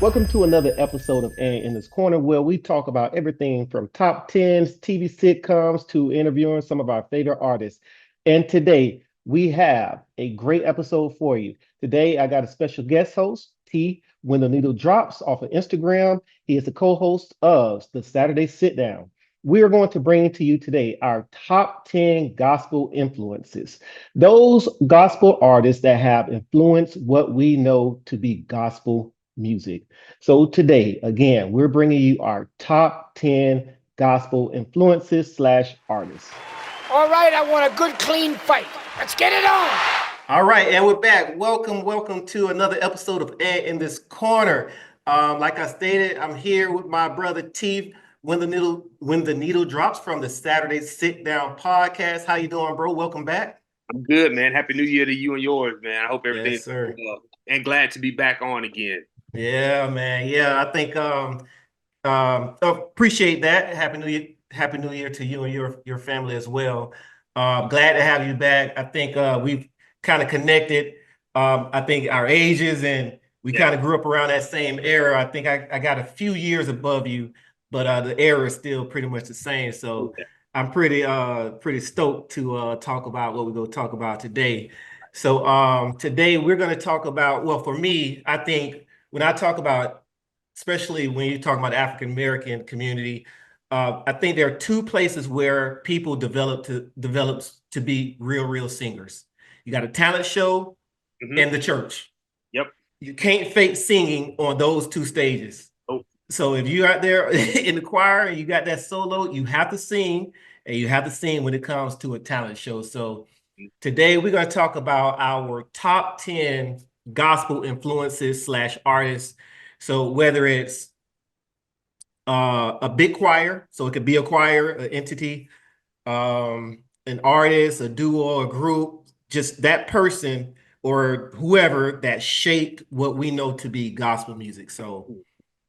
Welcome to another episode of A in this Corner, where we talk about everything from top 10s, TV sitcoms, to interviewing some of our favorite artists. And today we have a great episode for you. Today I got a special guest host, T, when the needle drops off of Instagram. He is the co-host of the Saturday Sit Down. We are going to bring to you today our top 10 gospel influences. Those gospel artists that have influenced what we know to be gospel music. So today, again, we're bringing you our top 10 gospel influences slash artists. All right, I want a good, clean fight. Let's get it on. All right, and we're back. Welcome to another episode of Ed in this Corner. Like I stated, I'm here with my brother T. When the needle drops from the Saturday Sit Down Podcast. How you doing, bro? Welcome back. I'm good, man. Happy New Year to you and yours, man. I hope everything's Yes, sir. well. And glad to be back on again. Yeah, man. Yeah, I think appreciate that. Happy New Year to you and your family as well. Glad to have you back. I think we've kind of connected. I think our ages and we kind of grew up around that same era. I think I got a few years above you, but the era is still pretty much the same. So I'm pretty stoked to talk about what we're going to talk about today. So today we're going to talk about, well, for me, I think when I talk about, especially when you talk about the African American community, I think there are two places where people develop to be real singers. You got a talent show and the church. Yep. You can't fake singing on those two stages. Oh. So if you're out there in the choir and you got that solo, you have to sing, and you have to sing when it comes to a talent show. So today we're going to talk about our top 10 gospel influences slash artists. So whether it's a big choir, so it could be a choir, an entity, an artist, a duo, a group, just that person or whoever that shaped what we know to be gospel music. So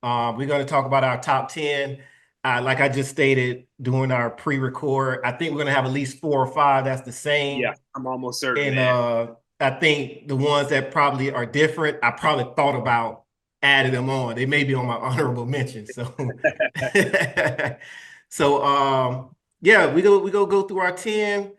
we're going to talk about our top 10. Like I just stated during our pre-record, I think we're going to have at least 4 or 5 that's the same. Yeah, I'm almost certain. And I think the ones that probably are different, I probably thought about adding them on. They may be on my honorable mention. So, yeah, we go through our 10.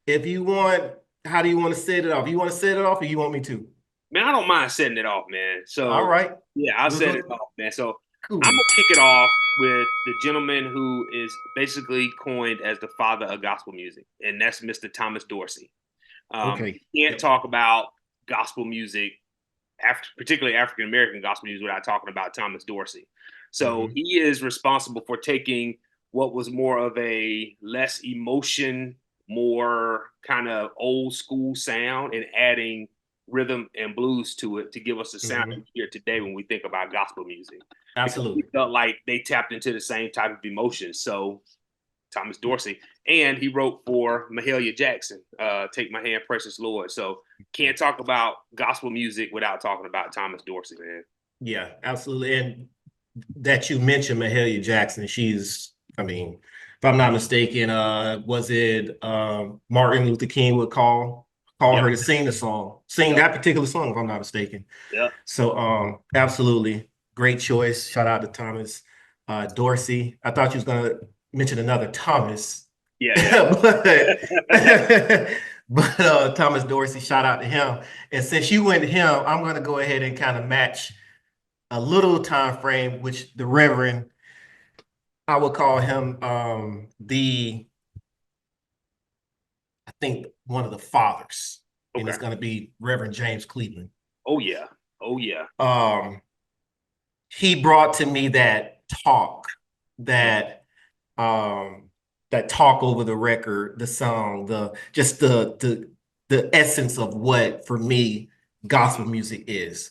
If you want, how do you want to set it off? You want to set it off, or you want me to? Man, I don't mind setting it off, man. So All right. yeah, I'll set it off, man. So Cool. I'm gonna kick it off with the gentleman who is basically coined as the father of gospel music, and that's Mr. Thomas Dorsey. Okay. You can't talk about gospel music, particularly African American gospel music, without talking about Thomas Dorsey. So he is responsible for taking what was more of a less emotion, more kind of old school sound, and adding rhythm and blues to it to give us the sound we hear today when we think about gospel music. Absolutely. Because we felt like they tapped into the same type of emotion. So Thomas Dorsey, and he wrote for Mahalia Jackson, Take My Hand, Precious Lord. So can't talk about gospel music without talking about Thomas Dorsey, man. Yeah, absolutely. And that you mentioned Mahalia Jackson, she's, I mean, if I'm not mistaken, was it Martin Luther King would call her to sing that particular song, if I'm not mistaken. Yeah. So absolutely great choice. Shout out to Thomas Dorsey. I thought you was gonna mention another Thomas. Yeah. but Thomas Dorsey, shout out to him. And since you went to him, I'm gonna go ahead and kind of match a little time frame, which the Reverend, I would call him I think one of the fathers. Okay. And it's gonna be Reverend James Cleveland. Oh yeah. He brought to me that talk, that talk over the record, the song, the essence of what for me gospel music is.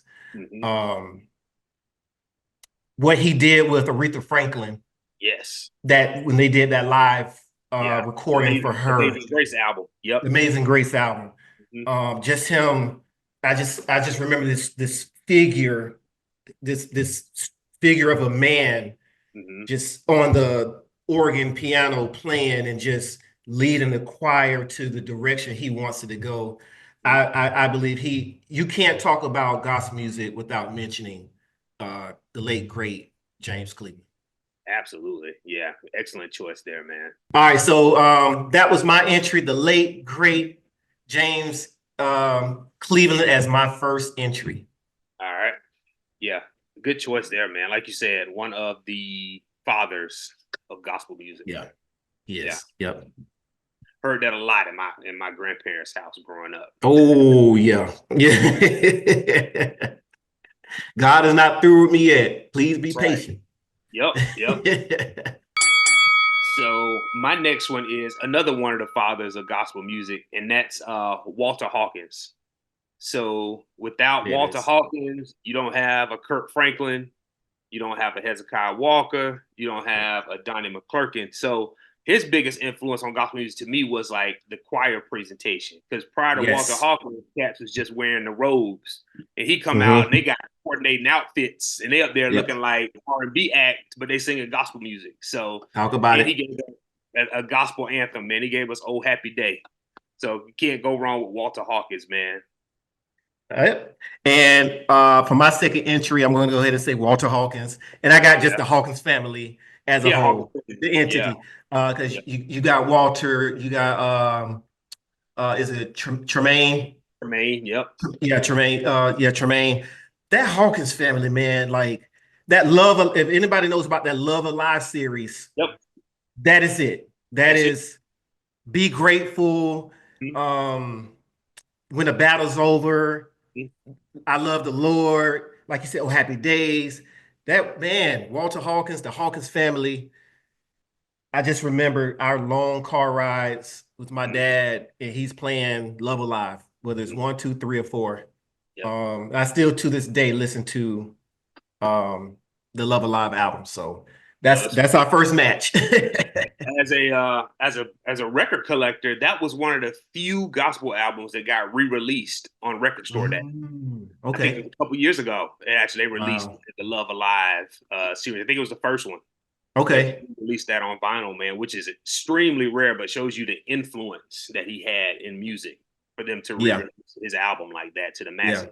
What he did with Aretha Franklin. Yes. That when they did that live recording for her. Amazing Grace album. Yep. Amazing Grace album. Just him. I just remember this figure, this figure of a man just on the organ piano playing and just leading the choir to the direction he wants it to go. I believe you can't talk about gospel music without mentioning the late great James Cleveland. Absolutely. Yeah. Excellent choice there, man. All right. So that was my entry, the late great James Cleveland as my first entry. All right. Yeah. Good choice there, man. Like you said, one of the fathers of gospel music. Yeah. Yes. Yeah. Yep. Heard that a lot in my grandparents' house growing up. Oh, yeah. Yeah. God is not through with me yet. Please be patient. Yep. So my next one is another one of the fathers of gospel music, and that's Walter Hawkins. So without Walter Hawkins, you don't have a Kirk Franklin, you don't have a Hezekiah Walker, you don't have a Donnie McClurkin. So his biggest influence on gospel music to me was like the choir presentation. Because prior to Walter Hawkins, cats was just wearing the robes, and he come out and they got coordinating outfits, and they up there looking like R&B act, but they singing gospel music. So talk about it. He gave a gospel anthem, man. He gave us "Oh Happy Day." So you can't go wrong with Walter Hawkins, man. All right. And for my second entry, I'm going to go ahead and say Walter Hawkins. And I got just the Hawkins family as a whole, the entity. Because you got Walter, you got, is it Tremaine? Tremaine, yep. Yeah, Tremaine. Tremaine. That Hawkins family, man, like that love. If anybody knows about that Love Alive series, that is it. That's it. Be grateful. When the battle's over, I love the Lord. Like you said, oh, happy days. That man, Walter Hawkins, the Hawkins family. I just remember our long car rides with my dad, and he's playing Love Alive, whether it's 1, 2, 3, or 4. I still to this day listen to the Love Alive album. So that's our first match. As a record collector, that was one of the few gospel albums that got re-released on Record Store Day. Okay. I think a couple years ago, they released the Love Alive series. I think it was the first one. Okay. They released that on vinyl, man, which is extremely rare, but shows you the influence that he had in music for them to re-release his album like that to the masses.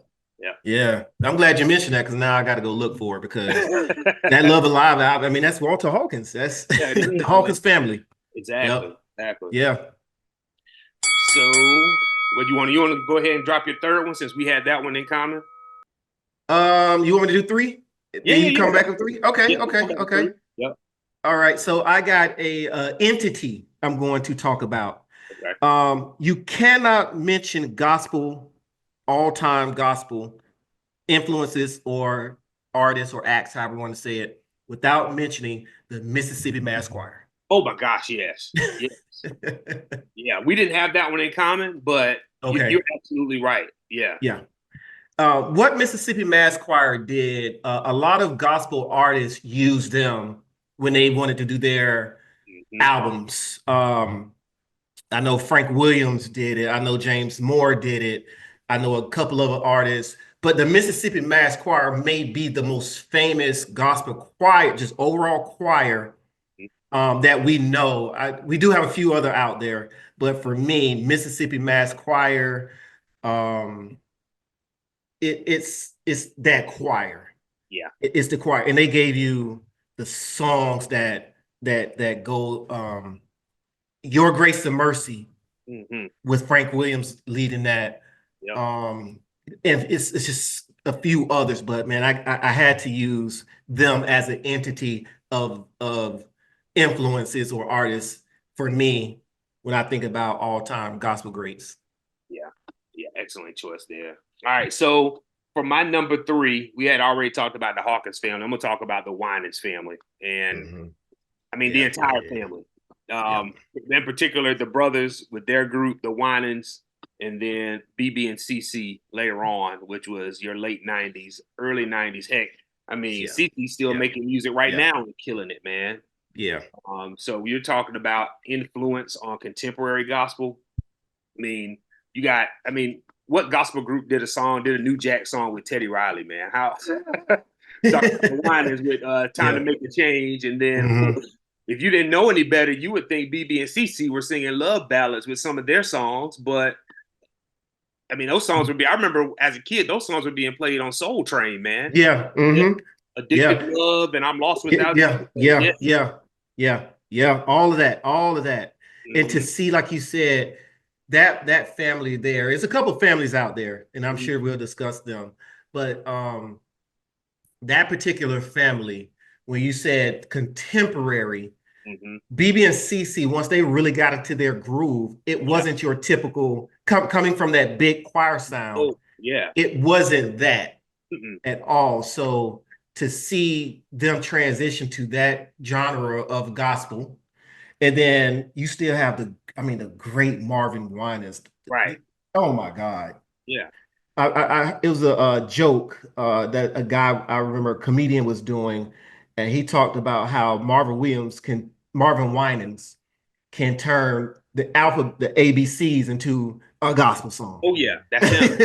Yeah. I'm glad you mentioned that, because now I got to go look for it, because that Love Alive album, I mean, that's Walter Hawkins. That's the Hawkins family. Exactly. Yeah. So what you want to go ahead and drop your third one, since we had that one in common? You want me to do 3? Yeah, you come back with 3? Okay. Yep. All right. So I got a entity I'm going to talk about. Okay. You cannot mention all-time gospel influences or artists or acts, however you want to say it, without mentioning the Mississippi Mass Choir. Oh my gosh, yes. Yeah, we didn't have that one in common, but you're absolutely right. Yeah. What Mississippi Mass Choir did, a lot of gospel artists used them when they wanted to do their albums. I know Frank Williams did it. I know James Moore did it. I know a couple of artists, but the Mississippi Mass Choir may be the most famous gospel choir, just overall choir, that we know. We do have a few other out there, but for me, Mississippi Mass Choir, it's that choir. Yeah, it's the choir, and they gave you the songs that go, Your Grace and Mercy, with Frank Williams leading that. And it's just a few others, but man, I had to use them as an entity of influences or artists for me when I think about all-time gospel greats. Yeah, excellent choice there. All right, so for my number 3, we had already talked about the Hawkins family. I'm gonna talk about the Winans family, and I mean the entire family. In particular, the brothers with their group, the Winans, and then BB and CC later on, which was your late 90s, early 90s. Heck, I mean, CC's still making music right now and killing it, man. Yeah. So you're talking about influence on contemporary gospel. I mean, what gospel group did a New Jack song with Teddy Riley, man? How the Winans with Time to Make a Change, and then if you didn't know any better, you would think BB and CC were singing love ballads with some of their songs, but I mean, those songs I remember as a kid, those songs were being played on Soul Train, man. Yeah. Addicted Love and I'm Lost Without Yeah, You. yeah, yeah, yeah, yeah. All of that, all of that. And to Mm-hmm. see, like you said, that family there, there's a couple families out there, and I'm sure we'll discuss them. But that particular family, when you said contemporary, Mm-hmm. BB and CC, once they really got into their groove, it wasn't your typical coming from that big choir sound. Oh, yeah. It wasn't that Mm-mm. at all. So to see them transition to that genre of gospel, and then you still have the great Marvin Winans. Right. Oh my God. Yeah. It was a joke that a guy I remember a comedian was doing, and he talked about how Marvin Winans can turn the ABCs into a gospel song. Oh, yeah. That's him.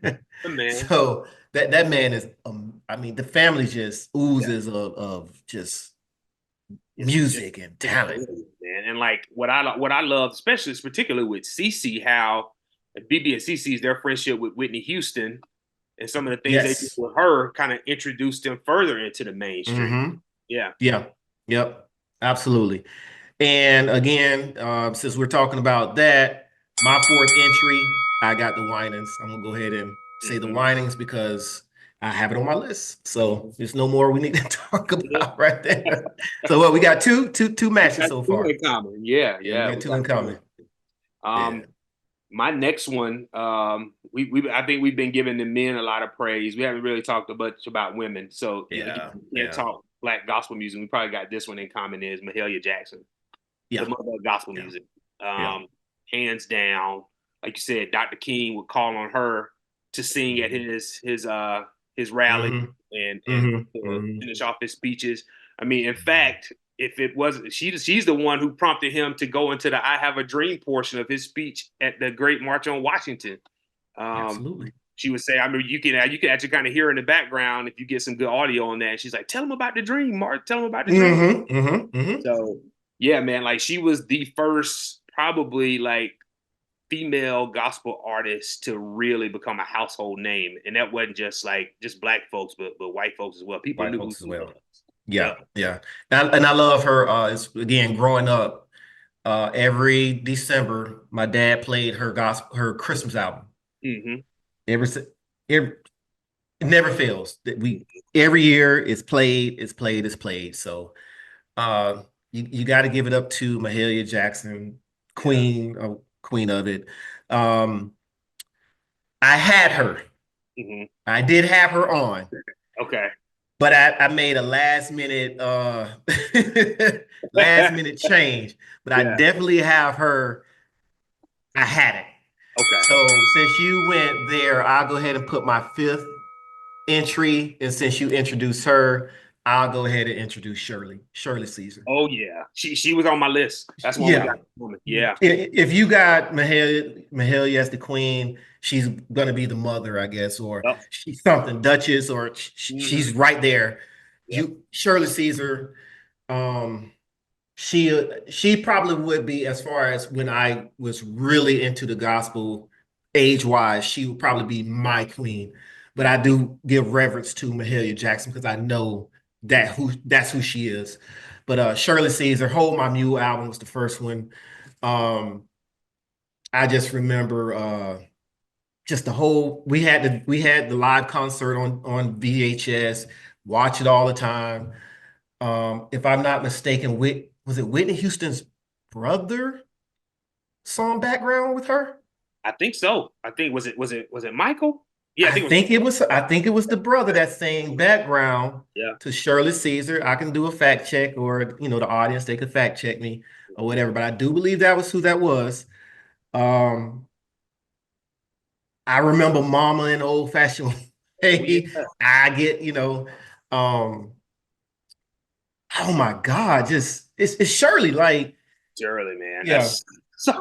Yeah. Man. So that man is, the family just oozes of just music and talent. Man. And like what I love, especially particularly with CC, how BB and CC's their friendship with Whitney Houston and some of the things they did with her kind of introduced them further into the mainstream. Mm-hmm. Yeah. Yeah. Yep. Absolutely. And again, since we're talking about that, my fourth entry, I got the Winans. I'm gonna go ahead and say the Winans because I have it on my list. So there's no more we need to talk about right there. So what we got two matches so far. Two in common. Yeah. We got two in common. My next one, I think we've been giving the men a lot of praise. We haven't really talked much about women. So you can't talk Black gospel music. We probably got this one in common is Mahalia Jackson. The mother of gospel music. Hands down. Like you said, Dr. King would call on her to sing at his rally and finish off his speeches. I mean, in fact, if it wasn't, she's the one who prompted him to go into the "I Have a Dream" portion of his speech at the Great March on Washington. Absolutely. She would say, I mean, you can actually kind of hear in the background if you get some good audio on that. And she's like, "Tell him about the dream, Mark. Tell him about the dream." So yeah, man, like she was the first probably like female gospel artist to really become a household name, and that wasn't just Black folks, but white folks as well. People knew folks as well. Yeah. And I love her. It's again growing up. Every December, my dad played her Christmas album. It never fails. Every year it's played. So you got to give it up to Mahalia Jackson, queen of it. I had her. I did have her on. Okay. But I made a last minute change. But I definitely have her. I had it. Okay. So since you went there, I'll go ahead and put my fifth entry. And since you introduced her, I'll go ahead and introduce Shirley Caesar. Oh yeah, she was on my list. That's one we got. Yeah. If you got Mahalia as the queen, she's gonna be the mother, I guess, or she's something Duchess, or she's right there. Shirley Caesar, she probably would be, as far as when I was really into the gospel, age-wise, she would probably be my queen. But I do give reverence to Mahalia Jackson because I know that's who she is. But Shirley Caesar, Hold My Mule album was the first one. I just remember just the whole, we had the live concert on VHS, watch it all the time. If I'm not mistaken, was it Whitney Houston's brother song background with her? I think so. I think was it Michael? Yeah, I think it was the brother that sang background to Shirley Caesar. I can do a fact check, or the audience, they could fact check me or whatever, but I do believe that was who that was. I remember Mama in Old Fashioned Way. I get, oh my God, just it's Shirley, like Shirley, man. That's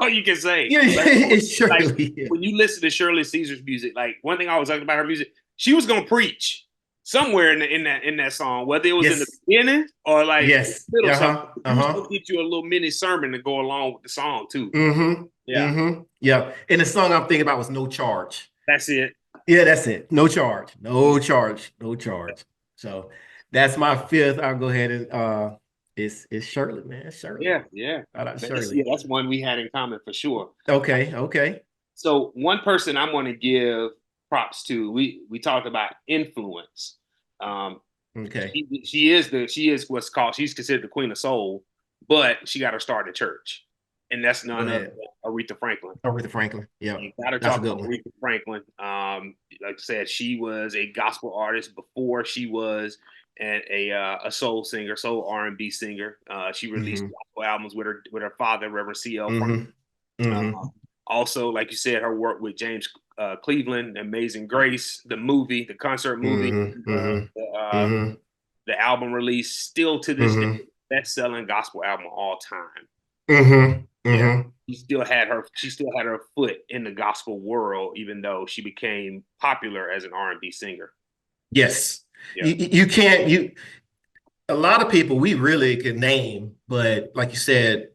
all you can say. Yeah, it's Shirley. When you listen to Shirley Caesar's music, like one thing I always liked about her music, she was gonna preach somewhere in that song, whether it was in the beginning or like middle. She was gonna get you a little mini sermon to go along with the song too. And the song I'm thinking about was No Charge. That's it. Yeah, that's it. No charge. So That's my fifth. I'll go ahead and it's Shirley, man. It's Shirley. Yeah. Shout out That's, Shirley. that's one we had in common for sure. Okay. So one person I'm going to give props to. We talked about influence. Okay. She is what's called, she's considered the queen of soul, but she got her start at church, and that's none other than Aretha Franklin. Aretha Franklin. Yeah, you got to that's talk a good about one. Aretha Franklin. Like I said, she was a gospel artist before she was a soul singer, soul R&B singer. She released gospel albums with her father, Reverend C.L. Franklin. Also, like you said, her work with James Cleveland, Amazing Grace, the movie, the concert movie, the album release, still to this day, best-selling gospel album of all time. Yeah, she still had her foot in the gospel world, even though she became popular as an R&B singer. Yes, you can't. A lot of people we really can name, but like you said.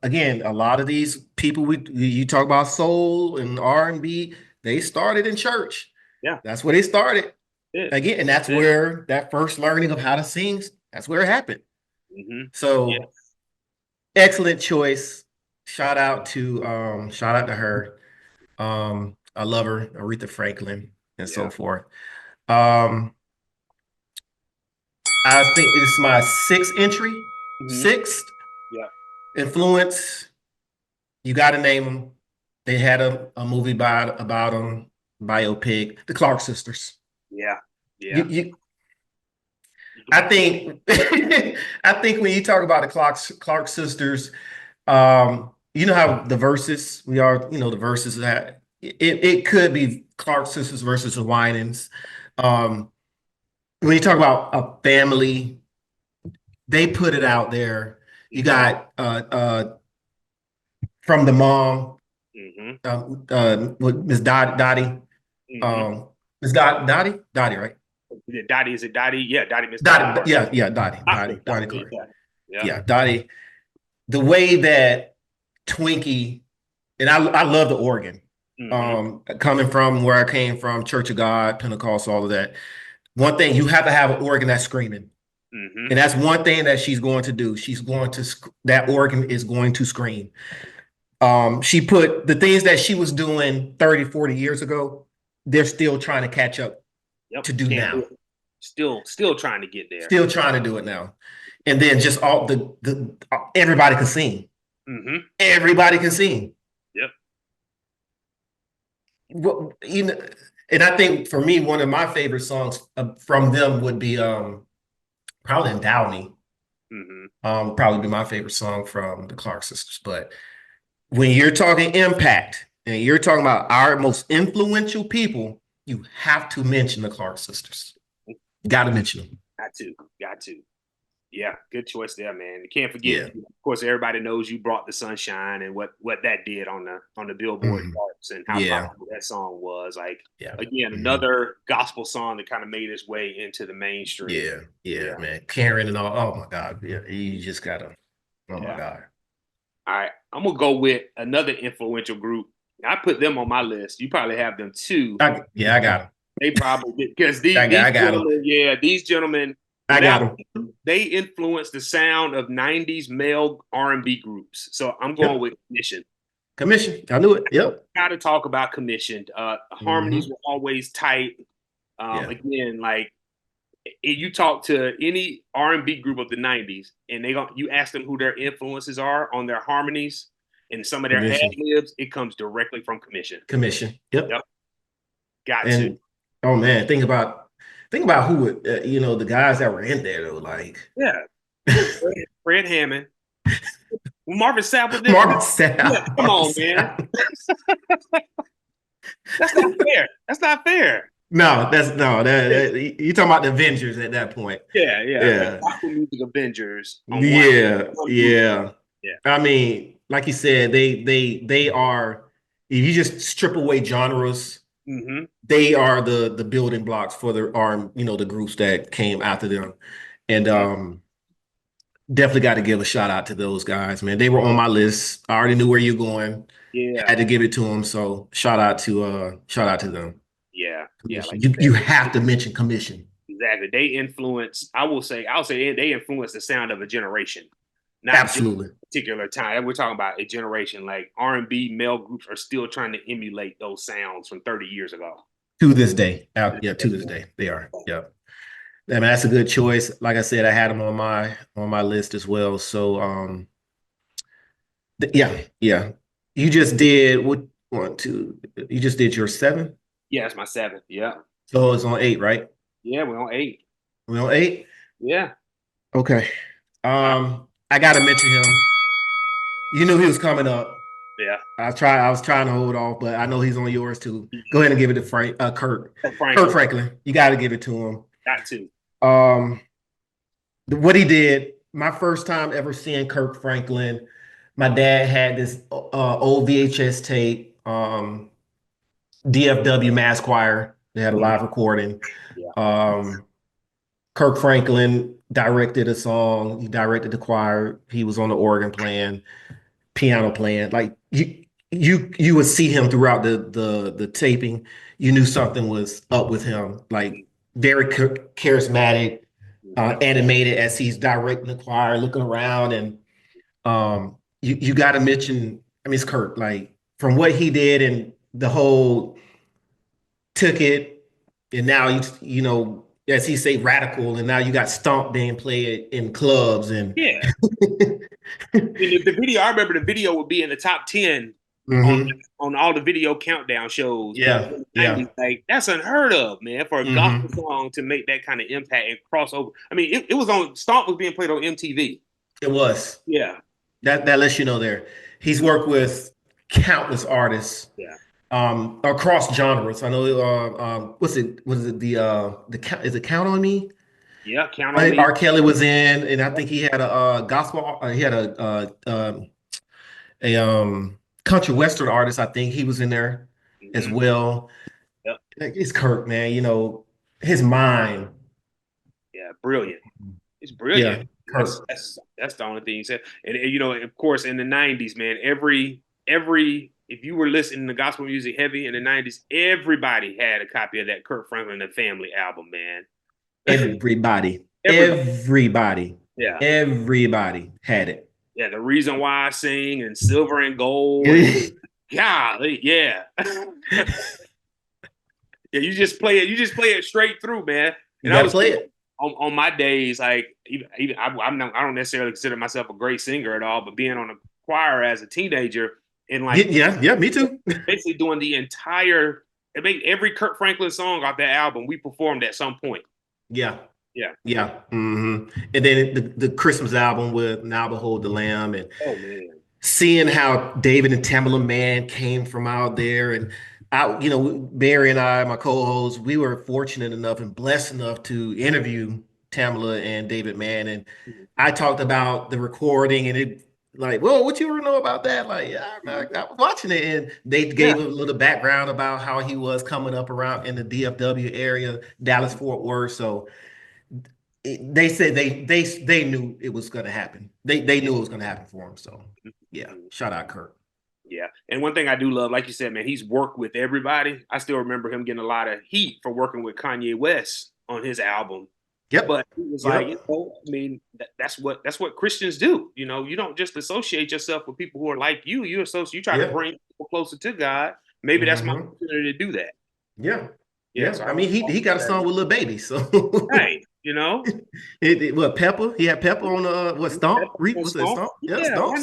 Again, a lot of these people you talk about soul and R&B, they started in church. Yeah, that's where they started. Yeah. Again, and that's where that first learning of how to sing. That's where it happened. So, excellent choice. Shout out to her. I love her, Aretha Franklin, and so forth. I think it's my sixth entry. Sixth. Yeah. Influence, you got to name them. They had a movie about them, biopic, the Clark sisters. Yeah. I think when you talk about the Clark sisters, you know how the verses the verses that it could be Clark sisters versus the Winans. When you talk about a family, they put it out there. You got from the mom, with Miss Dottie. Miss Dottie, right? Dottie, is it Dottie? Yeah, Dottie, Miss Dottie. Yeah, Dottie Clark. Yeah, Dottie. The way that Twinkie, and I love the organ. Coming from where I came from, Church of God, Pentecost, all of that. One thing, you have to have an organ that's screaming. And that's one thing that she's going to do. That organ is going to scream. She put the things that she was doing 30, 40 years ago, they're still trying to catch up to do now. Still trying to get there. Still trying to do it now. And then just all the everybody can sing. Everybody can sing. Yep. Well, and I think for me, one of my favorite songs from them would be probably Endow Me. Probably be my favorite song from the Clark sisters. But when you're talking impact and you're talking about our most influential people, you have to mention the Clark sisters. You got to mention them. Got to. Yeah, good choice there, man. You can't forget. Of course, everybody knows you brought the sunshine and what that did on the Billboard charts and how popular that song was. Like, again, another gospel song that kind of made its way into the mainstream. Yeah, man. Karen and all. Oh my God. Yeah, you just gotta. Oh my God. All right, I'm gonna go with another influential group. I put them on my list. You probably have them too. I got them. They probably because these gentlemen. I got them. They influenced the sound of 90s male R&B groups. So I'm going with Commission. Commission. I knew it. Yep. Got to talk about Commission. Harmonies were always tight. Again, like you talk to any R&B group of the 90s and you ask them who their influences are on their harmonies and some of their ad-libs, it comes directly from Commission. Yep. Got to. Oh man, think about who the guys that were in there though, like Fred Hammond, Marvin Sapp. Yeah, come on, man. That's not fair. No, you talking about the Avengers at that point. Yeah. Gospel music Avengers. Yeah. I mean, like you said, they are. If you just strip away genres. They are the building blocks for the groups that came after them, and definitely got to give a shout out to those guys, man. They were on my list. I already knew where you're going. Had to give it to them. So shout out to them. Yeah. You have to mention Commission. Exactly. They influence, I'll say they influence the sound of a generation. Not Absolutely. just a particular time. We're talking about a generation. Like R&B male groups are still trying to emulate those sounds from 30 years ago. To this day. Yeah, to this day. They are. Yeah. I mean, that's a good choice. Like I said, I had them on my list as well. So yeah, yeah. You just did what one, two, you just did your 7? Yeah, it's my 7th. Yeah. So it's on 8, right? Yeah, we're on 8. We on 8? Yeah. Okay. I gotta mention him. You knew he was coming up. Yeah. I was trying to hold off, but I know he's on yours too. Go ahead and give it to Kurt. Kurt Franklin. You gotta give it to him. Got to. What he did, my first time ever seeing Kirk Franklin, my dad had this old VHS tape, DFW Mass Choir. They had a live recording. Yeah. Kirk Franklin directed a song. He directed the choir. He was on the organ playing, piano playing. Like you would see him throughout the taping. You knew something was up with him. Like very charismatic, animated as he's directing the choir, looking around, and you got to mention. I mean, it's Kurt. Like from what he did and the whole took it, and now you know, as he say, radical, and now you got Stomp being played in clubs and yeah. The video, I remember the video would be in the top 10 on all the video countdown shows. Yeah, yeah. Like that's unheard of, man, for a gospel song to make that kind of impact and cross over. I mean, it was on Stomp was being played on MTV. It was. Yeah. That lets you know there. He's worked with countless artists. Yeah. Across genres. I know. Was it the is it Count on Me? Yeah, Count on Me. R. Kelly was in, and I think he had a gospel. He had a country western artist. I think he was in there as well. Yep. It's Kirk, man. You know his mind. Yeah, brilliant. It's brilliant. Yeah, that's the only thing he said. And you know, of course, in the '90s, man, every if you were listening to gospel music heavy in the '90s, everybody had a copy of that Kirk Franklin and the Family album, man. Everybody. Yeah, everybody had it. Yeah, The Reason Why I Sing and Silver and Gold. Golly, yeah. Yeah, you just play it. You just play it straight through, man. And I was play it on my days. Like, I don't necessarily consider myself a great singer at all, but being on a choir as a teenager and like, yeah, me too. Basically doing the entire, every Kirk Franklin song off that album, we performed at some point. Yeah. Yeah. And then the Christmas album with Now Behold the Lamb, and man, seeing how David and Tamala Mann came from out there, and you know, Barry and I, my co-hosts, we were fortunate enough and blessed enough to interview Tamala and David Mann, and I talked about the recording, and it like, well, what you know about that? Like, yeah, I was watching it, and they gave a little background about how he was coming up around in the DFW area, Dallas Fort Worth. So they said they knew it was going to happen. They knew it was going to happen for him. So yeah, shout out Kurt. Yeah, and one thing I do love, like you said, man, he's worked with everybody. I still remember him getting a lot of heat for working with Kanye West on his album. Yep. But he was like, you know, I mean, that's what Christians do. You know, you don't just associate yourself with people who are like you. You try to bring people closer to God. Maybe that's my opportunity to do that. Yeah. So I mean, he got a song with Lil Baby, so hey, you know, what Pepper? He had Pepper on Stomp? Was it Stomp? Yeah, Stomp.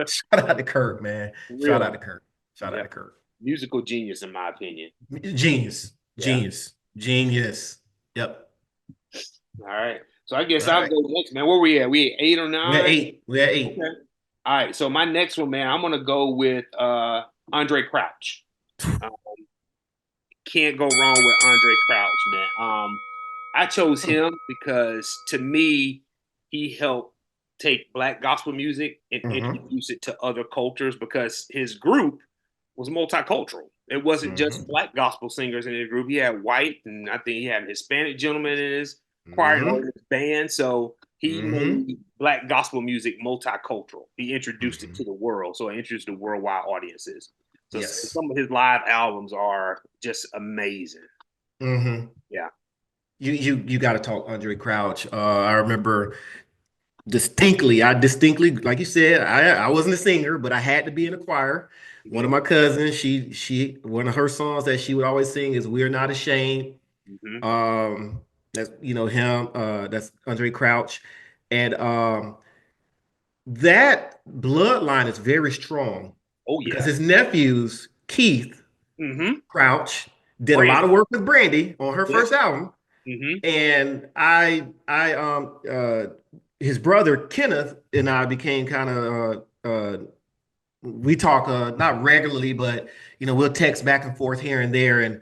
Shout out to Kirk, man. Really? Shout out to Kirk. Musical genius, in my opinion. Genius. Yep. All right. So I guess I'll go next, man. Where we at? We at 8 or 9? We're at 8. Okay. All right. So my next one, man, I'm gonna go with Andre Crouch. Can't go wrong with Andre Crouch, man. I chose him because to me, he helped take Black gospel music and introduce it to other cultures, because his group was multicultural. It wasn't just Black gospel singers in his group. He had white, and I think he had a Hispanic gentleman in his choir or his band. So he made Black gospel music multicultural. He introduced it to the world. So it introduced to worldwide audiences. So some of his live albums are just amazing. Mm-hmm. Yeah. You got to talk Andre Crouch. I remember I distinctly, like you said, I wasn't a singer, but I had to be in a choir. One Mm-hmm. of my cousins, one of her songs that she would always sing is "We're Not Ashamed." Mm-hmm. That's him. That's Andre Crouch, and that bloodline is very strong Oh because yeah. his nephews, Keith Mm-hmm. Crouch, did a lot of Brandy. work with Brandy on her Yeah. first album. Mm-hmm. And his brother Kenneth and I became kind of we talk not regularly, but we'll text back and forth here and there. And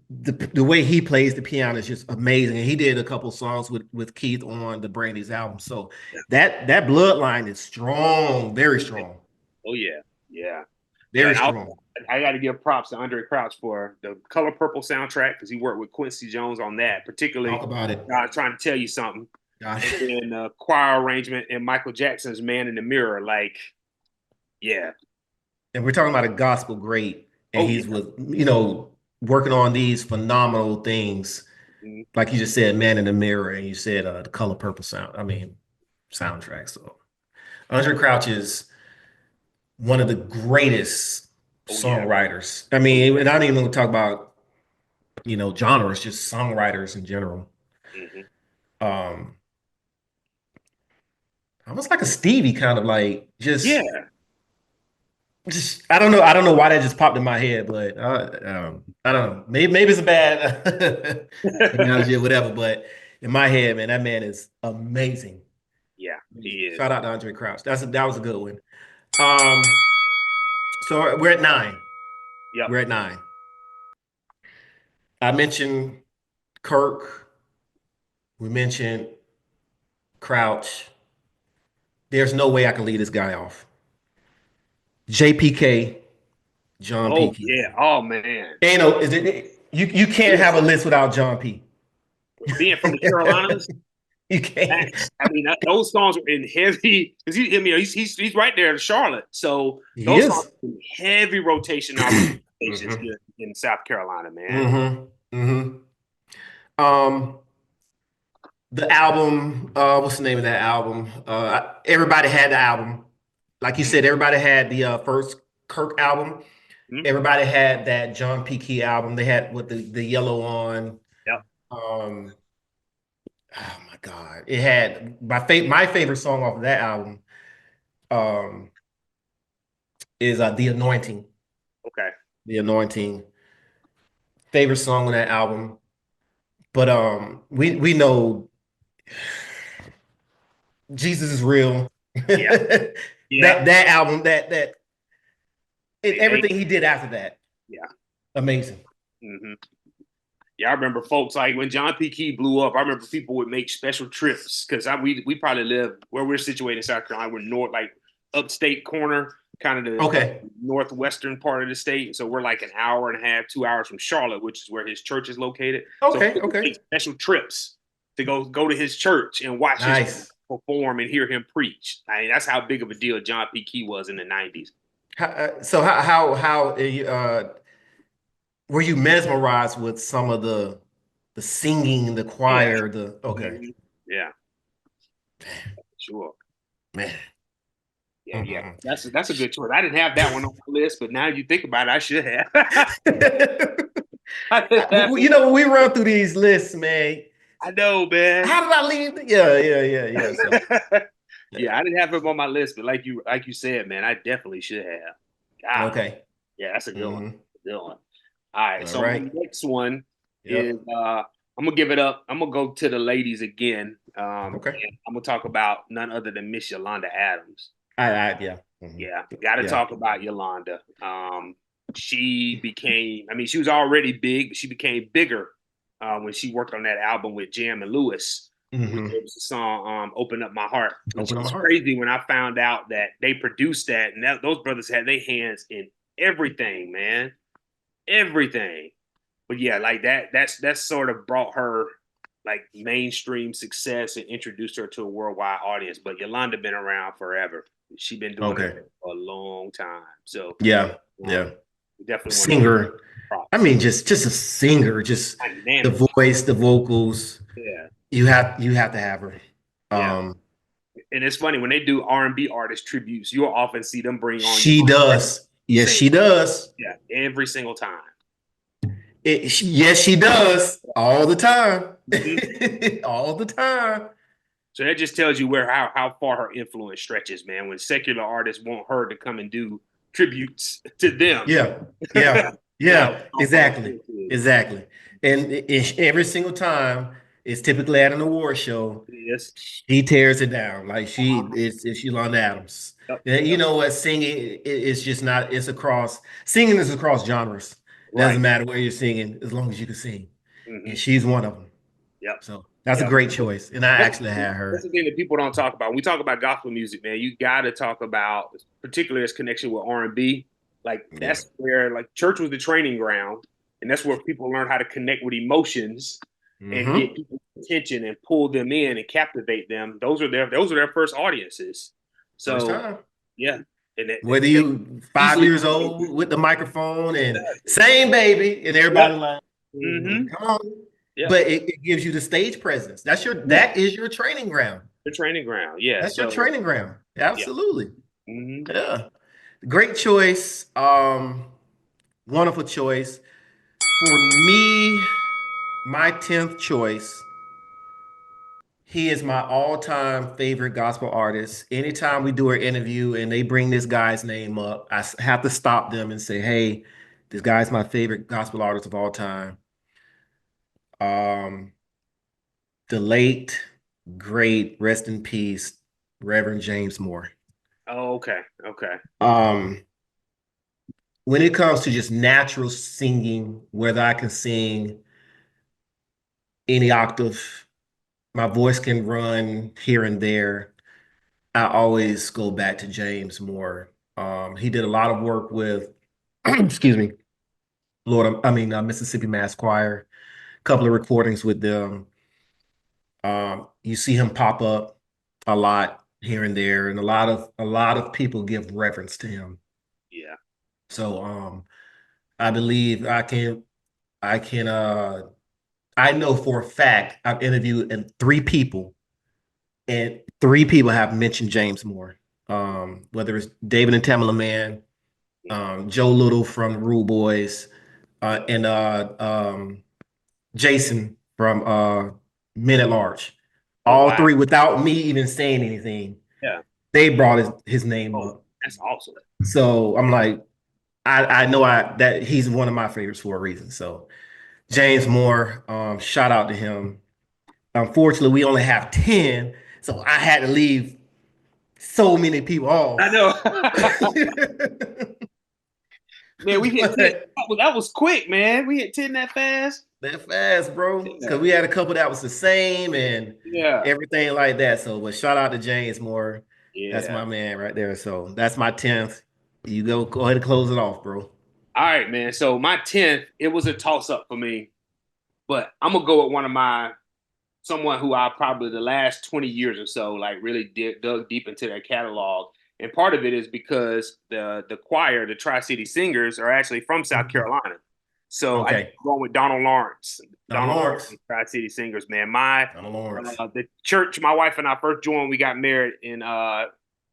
the way he plays the piano is just amazing. And he did a couple songs with Keith on the Brandy's album. So that bloodline is strong, very strong, Oh yeah. Yeah. Yeah. very And strong. I got to give props to Andre Crouch for the Color Purple soundtrack because he worked with Quincy Jones on that, particularly Talk about it. trying to tell you something. Gosh. And then choir arrangement and Michael Jackson's Man in the Mirror. Like, yeah. And we're talking about a gospel great, and Oh he's yeah. with working on these phenomenal things, Mhm. like you just said, Man in the Mirror, and you said the Color Purple soundtrack. So Andre Crouch is one of the greatest Oh yeah. songwriters. I Oh mean, yeah. and I don't even talk about genres, just songwriters in general. Mm-hmm. Um, almost like a Stevie kind of like Yeah. just I don't know why that just popped in my head, but I don't know. Maybe it's a bad analogy or whatever, but in my head, man, that man is amazing. Yeah. He is. Shout out to Andre Crouch. That was a good one. Um, so we're at 9. Yep. We're at 9. I mentioned Kirk. We mentioned Crouch. There's no way I can leave this guy off. JPK, John P. Oh Key. yeah. Oh man. Ain't no, is it, you can't have a list without John P. Being from the Carolinas, You can't. I mean, those songs were in heavy because he's right there in Charlotte, so He those songs is. were in heavy rotation on stations Mm-hmm. here in South Carolina, man. Mm-hmm. Mm-hmm. The album, what's the name of that album? Everybody had the album. Like you Mhm. said, everybody had the first Kirk album. Mhm. Everybody had that John P. Key album. They had with the yellow on. Yep. Um, oh my God. It had my favorite song off of that album um is The Anointing. Okay. The Anointing. Favorite song on that album. But we know Jesus is real. Yeah. Yeah. That album, They, everything he did after that, yeah. amazing. Hmm. Yeah, I remember folks like when John P. Key blew up. I remember people would make special trips because we probably live where we're situated in South Carolina. We're north, like upstate corner, kind of the Okay. northwestern part of the state. So we're like an hour and a half, 2 hours from Charlotte, which is where his church is located. So Okay. people Okay. make special trips to go to his church and watch his Nice. perform and hear him preach. I mean, that's how big of a deal John P. Key was in the 90s. So how were you mesmerized with some of the singing, the Yeah. choir, the okay, Mhm. Yeah, sure. man. Yeah, yeah. Mhm. That's a good choice. I didn't have that one on my list, but now you think about it, I should have. I didn't have it. When we run through these lists, man, I know, man. how did I leave? Yeah. So Yeah, I didn't have him on my list, but like you said, man, I definitely should have. God, okay. yeah, that's a good one. Hmm. Good one. All right, All so my right. next one is Yep. I'm gonna give it up. I'm gonna go to the ladies again. Okay. And I'm gonna talk about none other than Miss Yolanda Adams. Yeah. Hmm. Yeah, got to Yeah. talk about Yolanda. She became, I mean, she was already big, but she became bigger when she worked on that album with Jam and Lewis, which Hmm. was the song "Open Up My Heart," which Open up my was heart. crazy when I found out that they produced that, and those brothers had their hands in everything, man, everything. But yeah, like that's sort of brought her like mainstream success and introduced her to a worldwide audience. But Yolanda been around forever. She's been doing it Okay. for a long time. So Yeah. um, Yeah. we definitely want to give her Singer. I mean, just a singer, just the Dynamic. voice, the vocals. Yeah. You have to have her. Yeah. Um, And it's funny when they do R&B artist tributes, you'll often see them bring on she does. Yes, same. she does. Yeah, every single time. Yes, she does. All the time. Mhm. All the time. So that just tells you where how far her influence stretches, man. When secular artists want her to come and do tributes to them. Yeah, yeah, Yeah. yeah. Exactly, exactly. And every single time, it's typically at an award show. Yes. He tears it down like Uh-huh. it's Yolanda Adams. Yep. And you Yep. know what? Singing it's just not. It's across. Singing is across genres. It doesn't Right. matter where you're singing as long as you can sing. And Hmm. she's one of them. Yep. So that's a Yep. great choice. And I actually had That's her. the thing that people don't talk about. When we talk about gospel music, man, you got to talk about, particularly its connection with R&B. Like Yeah. that's where like church was the training ground, and that's where people learn how to connect with emotions and Mm-hmm. get people's attention and pull them in and captivate them. Those are their first audiences. First So time. yeah, and Whether they you 5 easily. years old with the microphone and same baby, and everybody Yep. like, Mm-hmm. come on. Yeah, But it gives you the stage presence. yeah, That is your training ground. the training ground. Yeah, That's your so training ground. yeah. Absolutely. Mm-hmm. Yeah. Great choice. Wonderful choice. For me, my 10th choice, he is my all-time favorite gospel artist. Anytime we do an interview and they bring this guy's name up, have to stop them and say, hey, this guy's my favorite gospel artist of all time. Um, the late, great, rest in peace, Reverend James Moore. Oh, okay, okay. Um, when it comes to just natural singing, whether I can sing any octave, my voice can run here and there. I always go back to James Moore. He did a lot of work with, excuse me, Mississippi Mass Choir. A couple of recordings with them. You see him pop up a lot here and there, and a lot of people give reverence to him. Yeah. So I believe I can I know for a fact I've interviewed and three people have mentioned James Moore. Whether it's David and Tamala Man, Joe Little from the Rule Boys, and Jason from Men at Large. Oh All wow. three, without me even saying anything, Yeah. they brought his name Oh, up. that's awesome. So I'm like, I know that he's one of my favorites for a reason. So James Moore, shout out to him. Unfortunately, we only have 10, so I had to leave so many people I off. know. Man, we hit 10. But That was quick, man. We hit 10 that fast. that fast, bro. Yeah. Because we had a couple that was the same and Yeah. everything like that. So, but shout out to James Moore. That's Yeah. my man right there. So that's my 10th. You go ahead and close it off, bro. All right, man. So my 10th, it was a toss up for me, but I'm gonna go with someone who I probably the last 20 years or so, like really dug deep into their catalog. And part of it is because the choir, the Tri-City Singers, are actually from South Carolina. So I Okay. go with Donald Lawrence. Donald Lawrence. Tri-City Singers, man. Donald Lawrence. The church my wife and I first joined, we got married in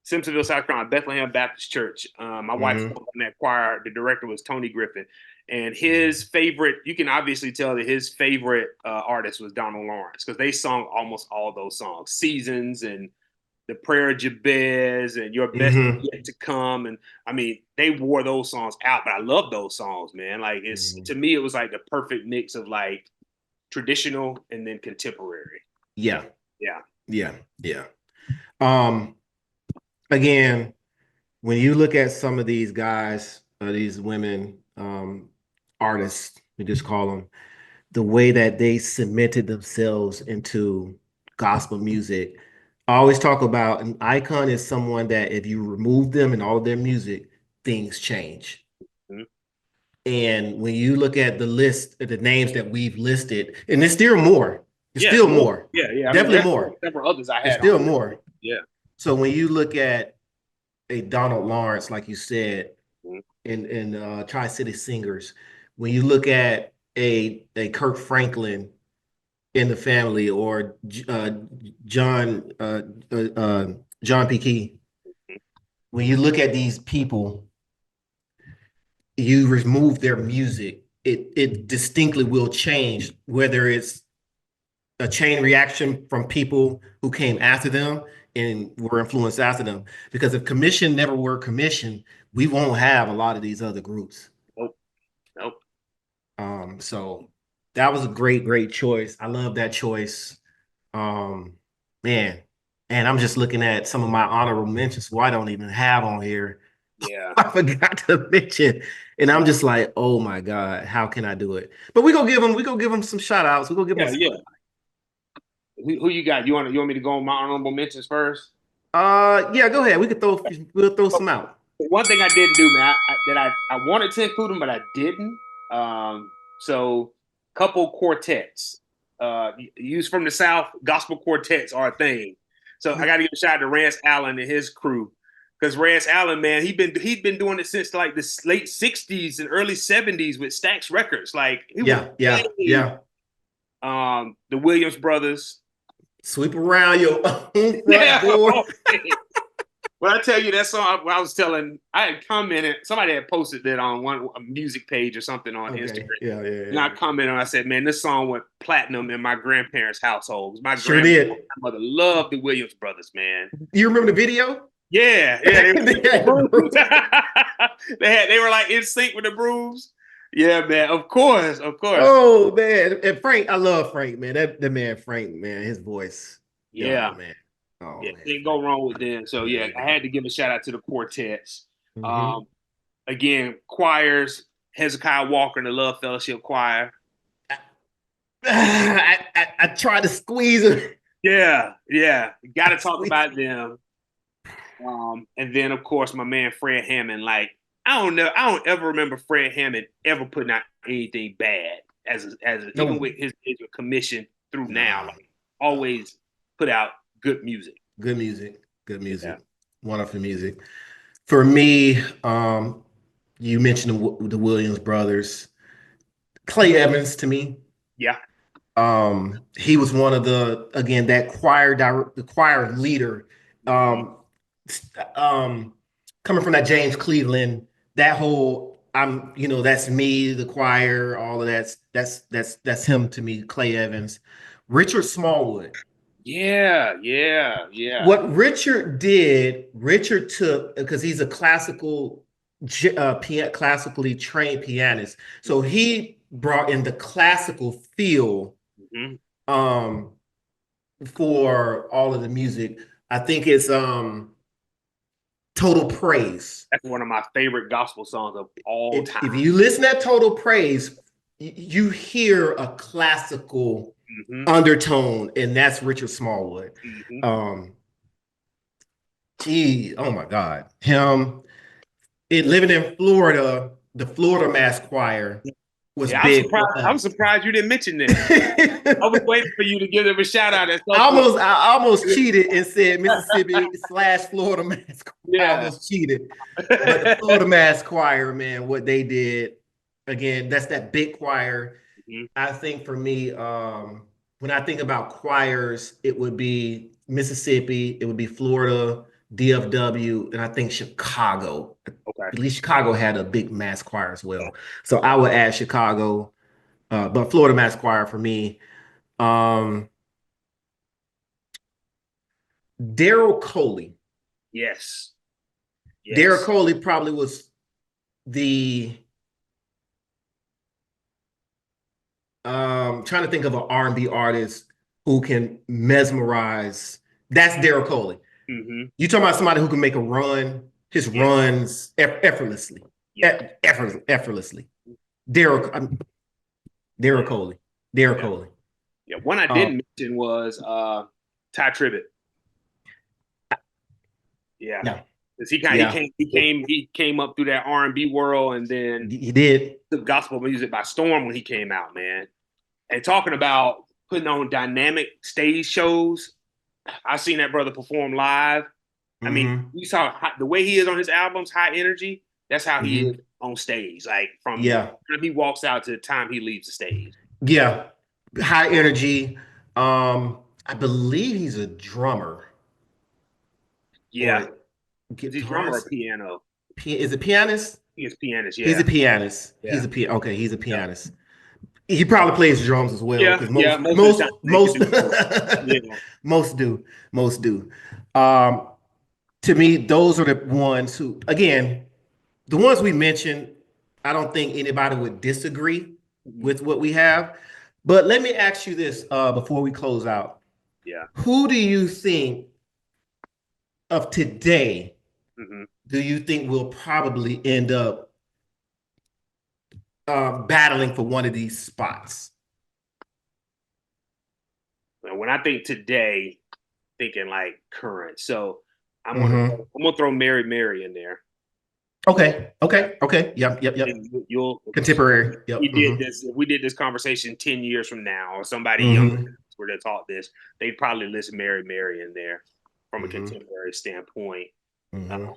Simpsonville, South Carolina, Bethlehem Baptist Church. My wife was in that choir. The director was Tony Griffin. And his favorite, you can obviously tell that his favorite artist was Donald Lawrence because they sung almost all those songs, Seasons and The Prayer of Jabez and Your Best Is Yet to Come. And I mean, they wore those songs out, but I love those songs, man. Like to me, it was like the perfect mix of like traditional and then contemporary. Yeah. Yeah. Yeah. Yeah. Again, when you look at some of these guys, these women, artists, we just call them, the way that they cemented themselves into gospel music. I always talk about an icon is someone that if you remove them and all of their music, things change. Mm-hmm. And when you look at the list, the names that we've listed, and there's still more. There's still more. Yeah, yeah. Definitely more. Several others I had. There's still more. Yeah. So when you look at a Donald Lawrence, like you said, mm-hmm. in Tri-City Singers, when you look at a Kirk Franklin in the family, or John John P. Key, when you look at these people, you remove their music, it distinctly will change, whether it's a chain reaction from people who came after them and were influenced after them. Because if Commission never were Commission, we won't have a lot of these other groups. Nope. Nope. So that was a great choice. I love that choice. Man, and I'm just looking at some of my honorable mentions who I don't even have on here. Yeah. I forgot to mention. And I'm just like, oh my God, how can I do it? But we gonna give them some shout outs. We gonna give them some. Who you got? You want me to go on my honorable mentions first? Yeah, go ahead. We'll throw some out. One thing I didn't do, man, I wanted to include them, but I didn't. So couple quartets. Used from the South, gospel quartets are a thing. So I got to give a shout out to Rance Allen and his crew, because Rance Allen, man, he'd been doing it since like the late '60s and early '70s with Stax Records. Like, yeah. The Williams brothers. Sweep around your own front door. When I tell you that song, I had commented, somebody had posted that on a music page or something on Instagram. Yeah. And I commented and I said, man, this song went platinum in my grandparents' household. My sure did. grandmother loved the Williams brothers, man. You remember the video? Yeah. They were like in sync with the Brooms. Yeah, man. Of course. Oh man, and Frank, I love Frank, man. That man, Frank, man, his voice. Yeah, man. Oh, yeah, man. can't go wrong with them. So yeah, I had to give a shout out to the quartets. Mm-hmm. Again, choirs, Hezekiah Walker and the Love Fellowship Choir. I tried to squeeze it. Yeah. Got to talk about them. And then of course my man Fred Hammond. Like, I don't ever remember Fred Hammond ever putting out anything bad even with his commission through now. Like, always put out good music. Good music. Yeah. Wonderful music. For me, you mentioned the Williams brothers. Clay Evans, to me. Yeah. He was one of the choir leader. Coming from that James Cleveland, that whole that's me, the choir, all of that's him to me, Clay Evans. Richard Smallwood. Yeah. What Richard took, because he's a classically trained pianist, so he brought in the classical feel for all of the music. I think it's Total Praise. That's one of my favorite gospel songs of all time. If you listen to Total Praise, you hear a classical undertone, and that's Richard Smallwood. Oh my God. Him, living in Florida, the Florida Mass Choir was big. I'm surprised you didn't mention that. I was waiting for you to give them a shout out. I almost cheated and said Mississippi / Florida Mass Choir. Yeah. I almost cheated. But the Florida Mass Choir, man, what they did, again, that's that big choir. I think for me, when I think about choirs, it would be Mississippi, it would be Florida, DFW, and I think Chicago. Okay. At least Chicago had a big mass choir as well. So I would add Chicago, but Florida Mass Choir for me. Daryl Coley. Yes. Daryl Coley probably was the trying to think of an R&B artist who can mesmerize. That's Daryl Coley. You talking about somebody who can make a run, his runs effortlessly. Effortlessly. Daryl Coley. Coley. Yeah, one I didn't mention was Ty Tribbett. Yeah. No. Because he came up through that R&B world, and then he did the gospel music by storm when he came out, man. And talking about putting on dynamic stage shows, I've seen that brother perform live. I mean, you saw the way he is on his albums, high energy. That's how he is on stage, like from the Yeah. time he walks out to the time he leaves the stage. Yeah. High energy. I believe he's a drummer Yeah. or Is he drummer or guitarist. piano? Is it pianist? He is pianist, He's yeah. a pianist. Yeah. Okay, he's a Yeah. pianist. He probably plays drums as well Yeah, because yeah. Most of the time they can most do both. Yeah. most do. Um, to me, those are the ones who, again, the ones we mentioned. I don't think anybody would disagree Mhm. with what we have. But let me ask you this before we close out: Yeah. who do you think of today? Hmm. Do you think will probably end up battling for one of these spots? When I think today, thinking like current. So Mm-hmm. I'm gonna throw Mary Mary in there. Okay. Yeah. Okay. Okay. Yep. Yep. Yep. You'll Contemporary. Yep. Mm-hmm. we did this conversation 10 years from now, or somebody younger Mm-hmm. were to talk this, they'd probably list Mary Mary in there from a Mm-hmm. contemporary standpoint. Mm-hmm. Um,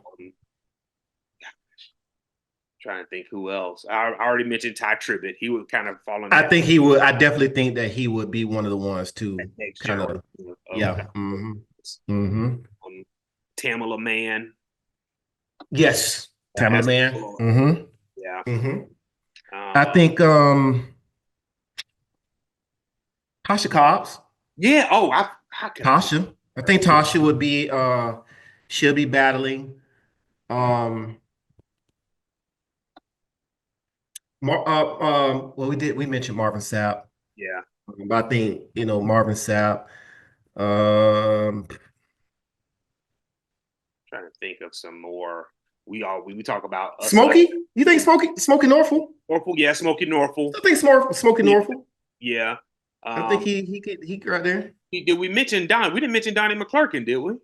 trying to think who else. I already mentioned Ty Tribbett. He would kind of fall in I that think he would. I definitely think that he would be one of the ones to next kind generation of. of Yeah. Mm-hmm. Mm-hmm. Tamala Man. Yes. Tamala That's Man. cool. Mm-hmm. Yeah. Mm-hmm. I Uh, think Tasha Cobbs. yeah. Oh, how could I forget Tasha. I her? think Tasha would be she'll be battling. Um well we mentioned Marvin Sapp. Yeah. But I think, Marvin Sapp. Um Trying to think of some more. We talk about us. Smokey? You think Smokey Norfolk? Norfolk, yeah, Smokey Norfolk. I think Smokey Yeah. Norfolk. Yeah. I think Um, he could right there. did we mention Don? We didn't mention Donnie McClurkin, did we?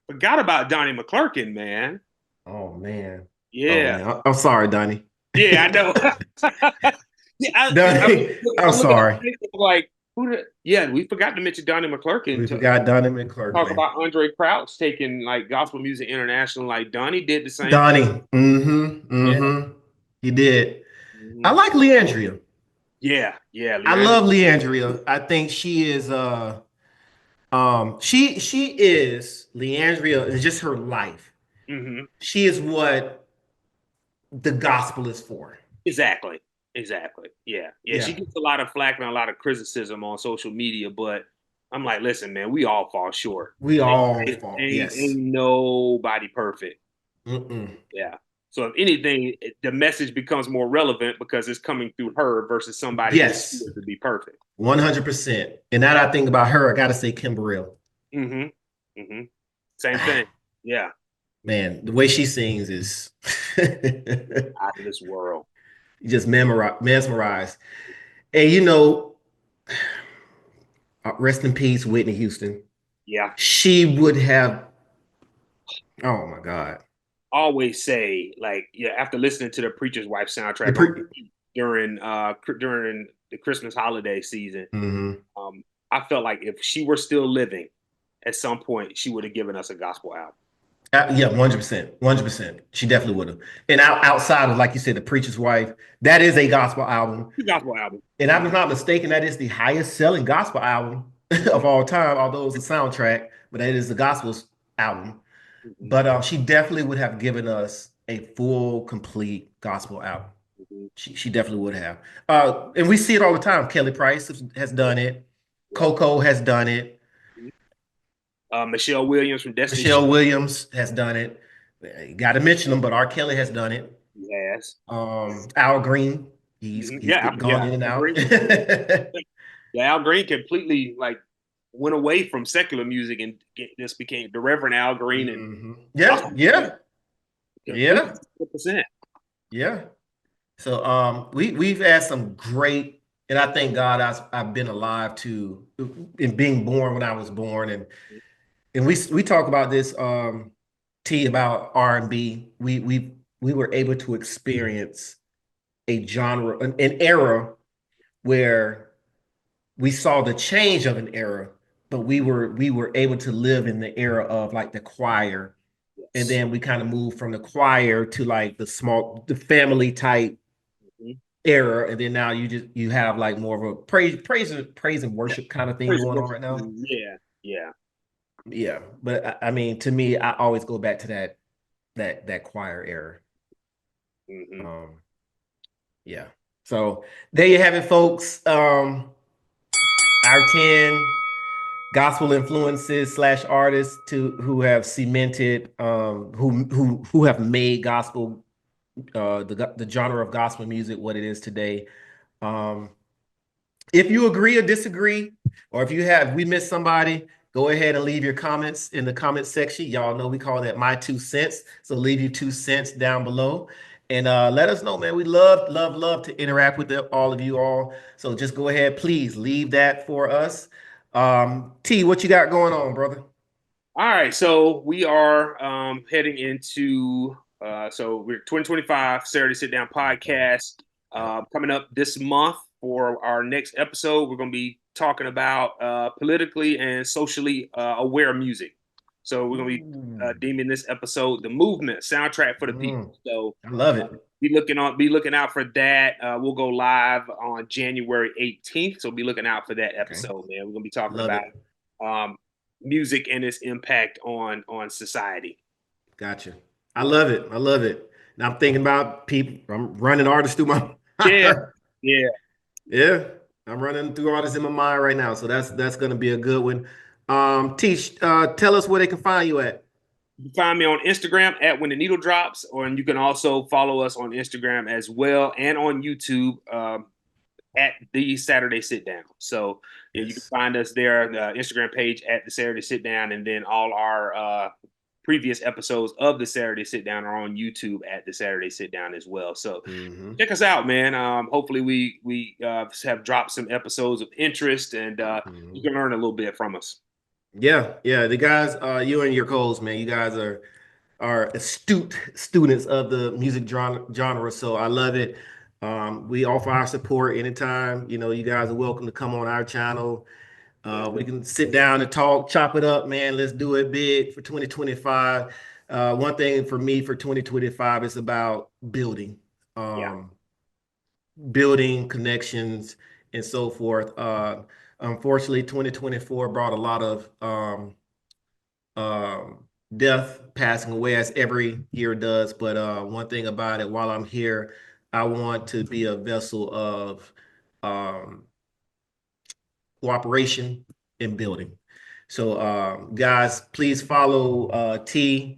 Forgot about Donnie McClurkin, man. Oh man. Oh Yeah. man. I'm sorry, Donnie. Yeah, I know. Yeah, Donnie, I'm I'm looking at sorry. Facebook like, yeah, we forgot to mention Donnie McClurkin We to forgot Donnie McClurk, talk man. about Andre Crouch taking like gospel music international. Like Donnie did the same thing. Donnie. Mm-hmm. Yeah. Mm-hmm. He did. I Mhm. like Leandria. Yeah. Yeah. I Leandro. love Leandria. I think she is she is Leandria is just her life. Hmm. She is what the gospel is for. Exactly. Exactly. Yeah. Yeah. She Yeah. gets a lot of flack and a lot of criticism on social media, but I'm like, listen, man, we all fall short. We all Ain't, fall. ain't, Yes. ain't nobody perfect. Mm-mm. Yeah. So if anything, the message becomes more relevant because it's coming through her versus somebody who Yes. appears to be perfect. 100%. And now that I think about her, I gotta say Kim Burrell. Hmm. Hmm. Same thing. Yeah. Man, the way she sings is Out of this world. just mesmerized. And rest in peace, Whitney Houston. Yeah. She would have. Oh my God. Always say like, yeah, after listening to the Preacher's Wife The soundtrack on pre. during the Christmas holiday season, Mhm. I felt like if she were still living, at some point she would have given us a gospel album. Yeah, 100%, 100%. She definitely would have. And outside of, like you said, the Preacher's Wife, that is a gospel album. The gospel album. And I'm not mistaken, that is the highest selling gospel album of all time, although it's a soundtrack, but that is the gospel album. Mm-hmm. But she definitely would have given us a full, complete gospel album. Mm-hmm. She definitely would have. And we see it all the time. Kelly Price has done it. Yeah. Coco has done it. Michelle Williams from Destiny's Michelle Child. Williams has done it. Got to mention them, but R. Kelly has done it. Yes. Al Green, he's Yeah, gone in and Al out. Green. Yeah, Al Green completely like went away from secular music and just became the Reverend Al Green and Yeah. completely 100%. Yeah. So we've had some great, and I thank God I've been alive to in being born when I was born, and we talk about this T about R&B. We were able to experience a genre, an era where we saw the change of an era, but we were able to live in the era of like the choir And then we kind of moved from the choir to like the family type era. And then now you have like more of a praise and worship kind of thing going on right now. Yeah. But I mean, to me, I always go back to that choir era. Yeah. So there you have it, folks. Our 10 gospel influences / artists who have cemented, who have made gospel, the genre of gospel music what it is today. If you agree or disagree, or if we missed somebody, go ahead and leave your comments in the comment section. Y'all know we call that my 2 cents. So leave your 2 cents down below. And let us know, man. We love to interact with all of you all. So just go ahead, please leave that for us. T, what you got going on, brother? All right, so we are heading into so we're 2025 Saturday Sit Down Podcast coming up this month. For our next episode, we're going to be talking about politically and socially aware music. So we're going to be deeming this episode the movement soundtrack for the people. So I love it. Be looking out for that. We'll go live on January 18th. So be looking out for that episode, man. We're going to be talking about music and its impact on society. Gotcha. I love it. And I'm thinking about people. I'm running artists through my Yeah, I'm running through all this in my mind right now. So that's going to be a good one. Teach, tell us where they can find you at. You can find me on Instagram at When the Needle Drops, and you can also follow us on Instagram as well and on YouTube at the Saturday Sit Down. So you can find us there, the Instagram page at the Saturday Sit Down, and then all our previous episodes of the Saturday Sit Down are on YouTube at the Saturday Sit Down as well. So check us out, man. Hopefully we have dropped some episodes of interest, and you can learn a little bit from us. Yeah. The guys, you and your co-hosts, man, you guys are astute students of the music genre. So I love it. We offer our support anytime. You guys are welcome to come on our channel. We can sit down and talk, chop it up, man. Let's do it big for 2025. One thing for me for 2025 is about building, building connections and so forth. Unfortunately, 2024 brought a lot of death, passing away, as every year does. But one thing about it, while I'm here, I want to be a vessel of cooperation and building. So guys, please follow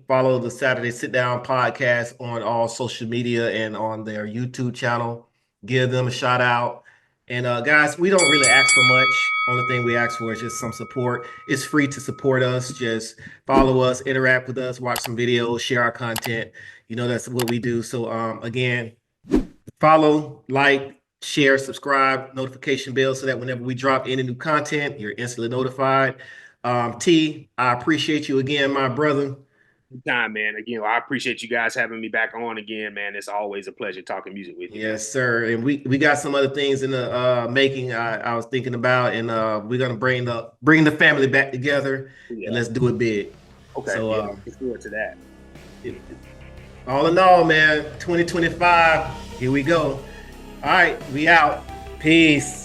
follow the Saturday Sit Down Podcast on all social media and on their YouTube channel. Give them a shout out. And guys, we don't really ask for much. Only thing we ask for is just some support. It's free to support us. Just follow us, interact with us, watch some videos, share our content. That's what we do. So again, follow, like, share, subscribe, notification bell, so that whenever we drop any new content, you're instantly notified. T, I appreciate you again, my brother. Time, man. Again, I appreciate you guys having me back on again, man. It's always a pleasure talking music with you. Yes, sir. And we got some other things in the making. I was thinking about, and we're gonna bring the family back together, and let's do it big. Okay. So look forward to that. All in all, man, 2025. Here we go. All right, we out. Peace.